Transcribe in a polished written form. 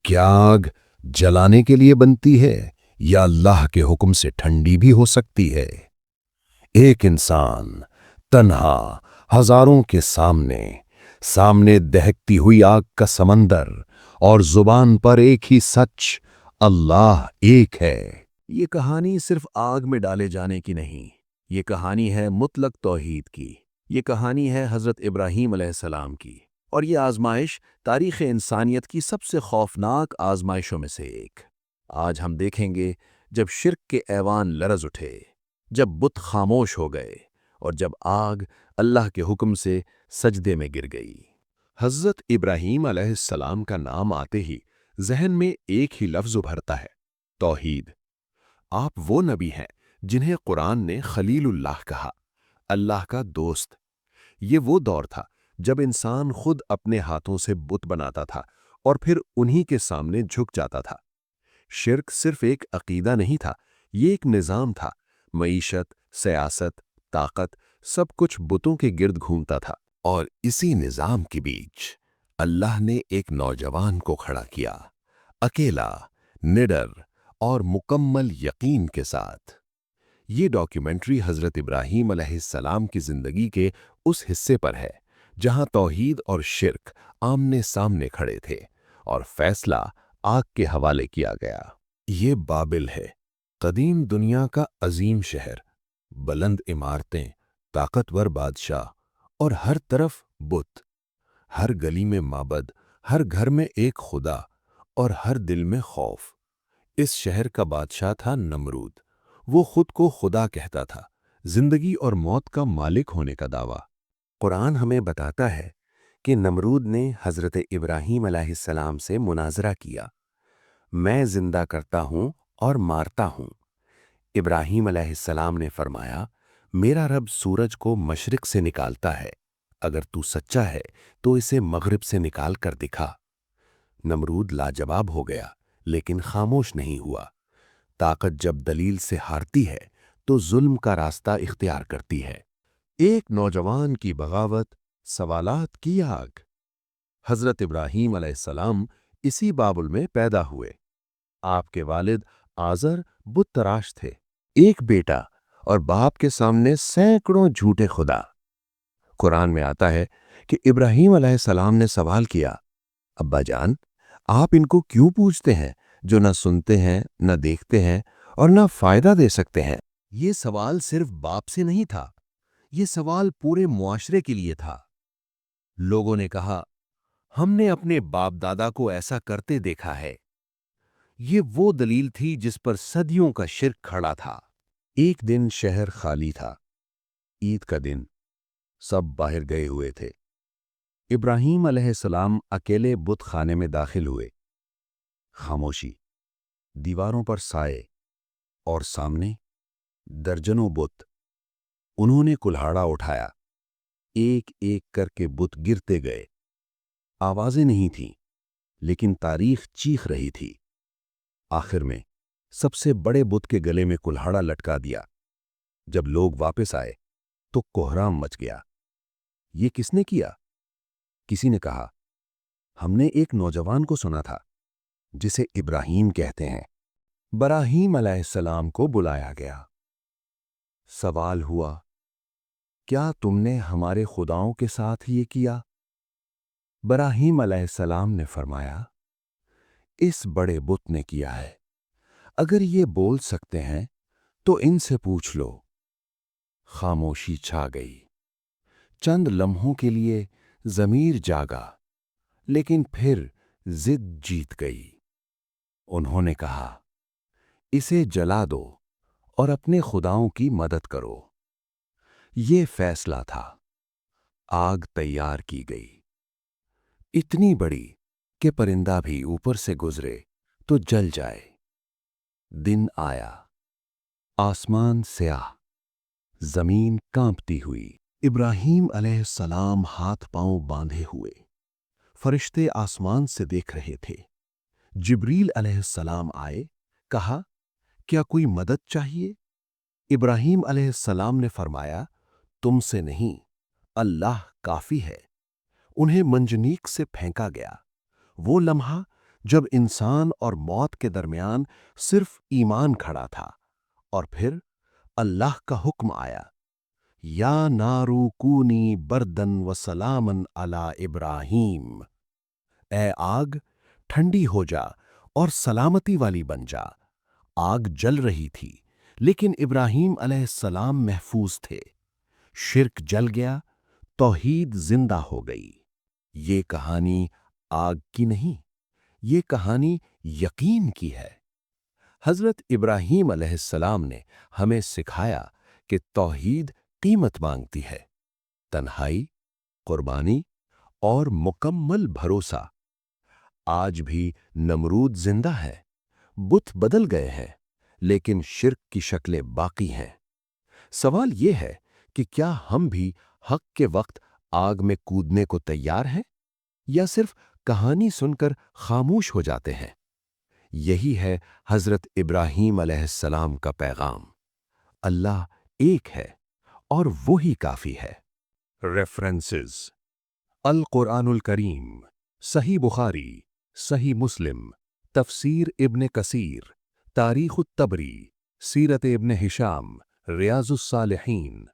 کیا آگ جلانے کے لیے بنتی ہے یا اللہ کے حکم سے ٹھنڈی بھی ہو سکتی ہے؟ ایک انسان تنہا ہزاروں کے سامنے دہکتی ہوئی آگ کا سمندر اور زبان پر ایک ہی سچ، اللہ ایک ہے۔ یہ کہانی صرف آگ میں ڈالے جانے کی نہیں، یہ کہانی ہے مطلق توحید کی۔ یہ کہانی ہے حضرت ابراہیم علیہ السلام کی، اور یہ آزمائش تاریخ انسانیت کی سب سے خوفناک آزمائشوں میں سے ایک۔ آج ہم دیکھیں گے جب شرک کے ایوان لرز اٹھے، جب بت خاموش ہو گئے، اور جب آگ اللہ کے حکم سے سجدے میں گر گئی۔ حضرت ابراہیم علیہ السلام کا نام آتے ہی ذہن میں ایک ہی لفظ ابھرتا ہے: توحید۔ آپ وہ نبی ہیں جنہیں قرآن نے خلیل اللہ کہا، اللہ کا دوست۔ یہ وہ دور تھا جب انسان خود اپنے ہاتھوں سے بت بناتا تھا اور پھر انہی کے سامنے جھک جاتا تھا۔ شرک صرف ایک عقیدہ نہیں تھا، یہ ایک نظام تھا۔ معیشت، سیاست، طاقت، سب کچھ بتوں کے گرد گھومتا تھا۔ اور اسی نظام کے بیچ اللہ نے ایک نوجوان کو کھڑا کیا، اکیلا، نڈر اور مکمل یقین کے ساتھ۔ یہ ڈاکیومنٹری حضرت ابراہیم علیہ السلام کی زندگی کے اس حصے پر ہے جہاں توحید اور شرک آمنے سامنے کھڑے تھے اور فیصلہ آگ کے حوالے کیا گیا۔ یہ بابل ہے، قدیم دنیا کا عظیم شہر، بلند عمارتیں، طاقتور بادشاہ اور ہر طرف بت، ہر گلی میں معبد، ہر گھر میں ایک خدا اور ہر دل میں خوف۔ اس شہر کا بادشاہ تھا نمرود۔ وہ خود کو خدا کہتا تھا، زندگی اور موت کا مالک ہونے کا دعویٰ۔ قرآن ہمیں بتاتا ہے کہ نمرود نے حضرت ابراہیم علیہ السلام سے مناظرہ کیا، میں زندہ کرتا ہوں اور مارتا ہوں۔ ابراہیم علیہ السلام نے فرمایا، میرا رب سورج کو مشرق سے نکالتا ہے، اگر تو سچا ہے تو اسے مغرب سے نکال کر دکھا۔ نمرود لاجواب ہو گیا لیکن خاموش نہیں ہوا۔ طاقت جب دلیل سے ہارتی ہے تو ظلم کا راستہ اختیار کرتی ہے۔ ایک نوجوان کی بغاوت، سوالات کی آگ۔ حضرت ابراہیم علیہ السلام اسی بابل میں پیدا ہوئے۔ آپ کے والد آزر بت تراش تھے، ایک بیٹا اور باپ کے سامنے سینکڑوں جھوٹے خدا۔ قرآن میں آتا ہے کہ ابراہیم علیہ السلام نے سوال کیا، ابا جان، آپ ان کو کیوں پوچھتے ہیں جو نہ سنتے ہیں، نہ دیکھتے ہیں اور نہ فائدہ دے سکتے ہیں؟ یہ سوال صرف باپ سے نہیں تھا، یہ سوال پورے معاشرے کے لیے تھا۔ لوگوں نے کہا، ہم نے اپنے باپ دادا کو ایسا کرتے دیکھا ہے۔ یہ وہ دلیل تھی جس پر صدیوں کا شرک کھڑا تھا۔ ایک دن شہر خالی تھا، عید کا دن، سب باہر گئے ہوئے تھے۔ ابراہیم علیہ السلام اکیلے بت خانے میں داخل ہوئے۔ خاموشی، دیواروں پر سائے، اور سامنے درجنوں بت۔ انہوں نے کلہاڑا اٹھایا، ایک ایک کر کے بت گرتے گئے۔ آوازیں نہیں تھیں، لیکن تاریخ چیخ رہی تھی۔ آخر میں سب سے بڑے بت کے گلے میں کلہاڑا لٹکا دیا۔ جب لوگ واپس آئے تو کوہرام مچ گیا۔ یہ کس نے کیا؟ کسی نے کہا، ہم نے ایک نوجوان کو سنا تھا جسے ابراہیم کہتے ہیں۔ براہیم علیہ السلام کو بلایا گیا۔ سوال ہوا، کیا تم نے ہمارے خداؤں کے ساتھ یہ کیا؟ براہیم علیہ السلام نے فرمایا، اس بڑے بت نے کیا ہے۔ اگر یہ بول سکتے ہیں تو ان سے پوچھ لو۔ خاموشی چھا گئی۔ چند لمحوں کے لیے ضمیر جاگا، لیکن پھر ضد جیت گئی۔ انہوں نے کہا، اسے جلا دو اور اپنے خداؤں کی مدد کرو۔ یہ فیصلہ تھا۔ آگ تیار کی گئی، اتنی بڑی کہ پرندہ بھی اوپر سے گزرے تو جل جائے۔ دن آیا، آسمان سیاہ، زمین کانپتی ہوئی۔ ابراہیم علیہ السلام ہاتھ پاؤں باندھے ہوئے، فرشتے آسمان سے دیکھ رہے تھے۔ جبریل علیہ السلام آئے، کہا، کیا کوئی مدد چاہیے؟ ابراہیم علیہ السلام نے فرمایا، تم سے نہیں، اللہ کافی ہے۔ انہیں منجنیق سے پھینکا گیا۔ وہ لمحہ جب انسان اور موت کے درمیان صرف ایمان کھڑا تھا، اور پھر اللہ کا حکم آیا، یا نارو کونی بردن و سلامن علی ابراہیم، اے آگ ٹھنڈی ہو جا اور سلامتی والی بن جا۔ آگ جل رہی تھی لیکن ابراہیم علیہ السلام محفوظ تھے۔ شرک جل گیا، توحید زندہ ہو گئی۔ یہ کہانی آگ کی نہیں، یہ کہانی یقین کی ہے۔ حضرت ابراہیم علیہ السلام نے ہمیں سکھایا کہ توحید قیمت مانگتی ہے، تنہائی، قربانی اور مکمل بھروسہ۔ آج بھی نمرود زندہ ہے، بت بدل گئے ہیں، لیکن شرک کی شکلیں باقی ہیں۔ سوال یہ ہے کہ کیا ہم بھی حق کے وقت آگ میں کودنے کو تیار ہیں، یا صرف کہانی سن کر خاموش ہو جاتے ہیں؟ یہی ہے حضرت ابراہیم علیہ السلام کا پیغام: اللہ ایک ہے اور وہی کافی ہے۔ ریفرنسز: القرآن الکریم، صحیح بخاری، صحیح مسلم، تفسیر ابن کثیر، تاریخ الطبری، سیرت ابن ہشام، ریاض الصالحین۔